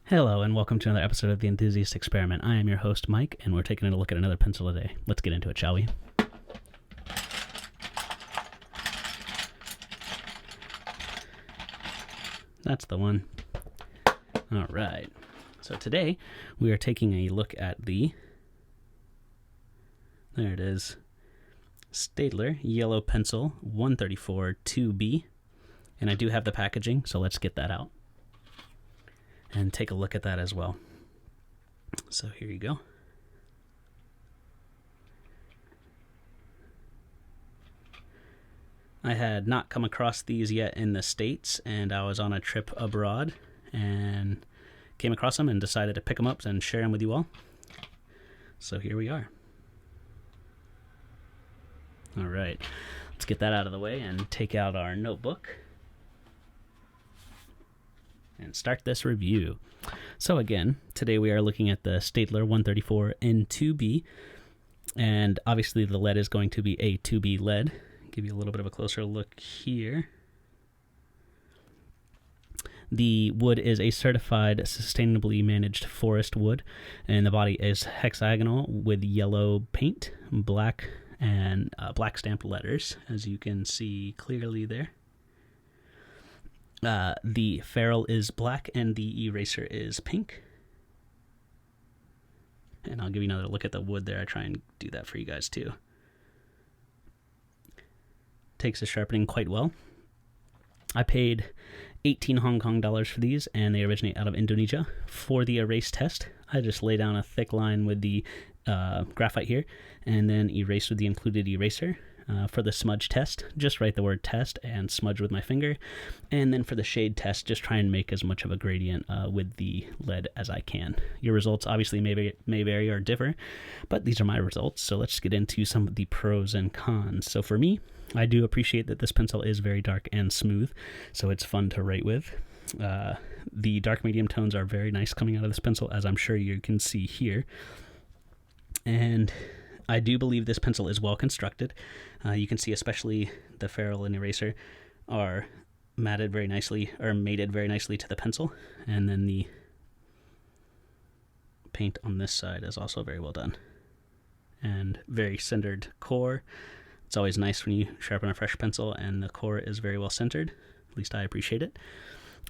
Hello and welcome to another episode of the Enthusiast Experiment. I am your host, Mike, and we're taking a look at another pencil today. Let's get into it, shall we? That's the one. All right. So today we are taking a look at there it is, Staedtler Yellow Pencil 134 2B. And I do have the packaging, so let's get that out and take a look at that as well. So here you go. I had not come across these yet in the States, and I was on a trip abroad and came across them and decided to pick them up and share them with you all. So here we are. All right, let's get that out of the way and take out our notebook and start this review. So again, today we are looking at the Staedtler 134 N2B, and obviously the lead is going to be a 2B lead. Give you a little bit of a closer look here. The wood is a certified sustainably managed forest wood, and the body is hexagonal with yellow paint, black and black stamped letters, as you can see clearly there. The ferrule is black and the eraser is pink. And I'll give you another look at the wood there. I try and do that for you guys too. Takes the sharpening quite well. I paid 18 Hong Kong dollars for these, and they originate out of Indonesia. For the erase test, I just lay down a thick line with the graphite here and then erase with the included eraser. For the smudge test, just write the word test and smudge with my finger. And then for the shade test, just try and make as much of a gradient with the lead as I can. Your results obviously may vary or differ, but these are my results. So let's get into some of the pros and cons. So for me, I do appreciate that this pencil is very dark and smooth, so it's fun to write with. The dark medium tones are very nice coming out of this pencil, as I'm sure you can see here. And I do believe this pencil is well constructed. You can see especially the ferrule and eraser are mated very nicely, or mated very nicely to the pencil. And then the paint on this side is also very well done. And very centered core. It's always nice when you sharpen a fresh pencil and the core is very well centered. At least I appreciate it.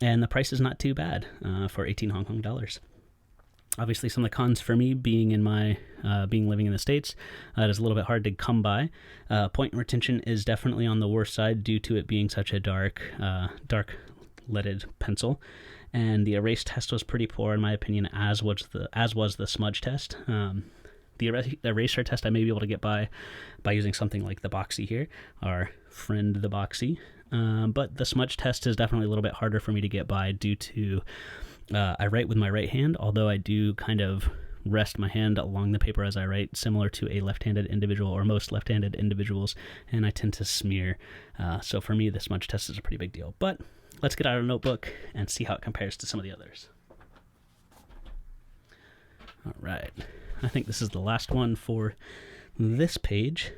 And the price is not too bad for 18 Hong Kong dollars. Obviously, some of the cons for me being living in the States, it is a little bit hard to come by. Point retention is definitely on the worst side due to it being such a dark leaded pencil, and the erase test was pretty poor in my opinion, as was the smudge test. The eraser test I may be able to get by using something like the Boxy here, our friend the Boxy, but the smudge test is definitely a little bit harder for me to get by due to I write with my right hand, although I do kind of rest my hand along the paper as I write, similar to a left-handed individual or most left-handed individuals, and I tend to smear. So for me, the smudge test is a pretty big deal. But let's get out a notebook and see how it compares to some of the others. All right. I think this is the last one for this page.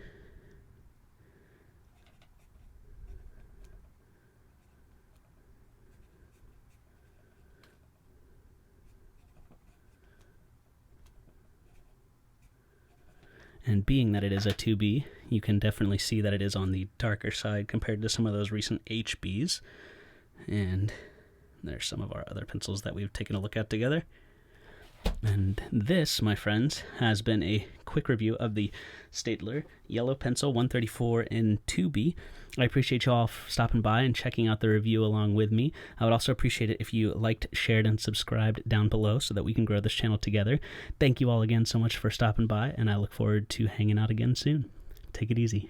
And being that it is a 2B, you can definitely see that it is on the darker side compared to some of those recent HBs. And there's some of our other pencils that we've taken a look at together. And this, my friends, has been a quick review of the Staedtler Yellow Pencil 134 in 2B. I appreciate you all stopping by and checking out the review along with me. I would also appreciate it if you liked, shared, and subscribed down below so that we can grow this channel together. Thank you all again so much for stopping by, and I look forward to hanging out again soon. Take it easy.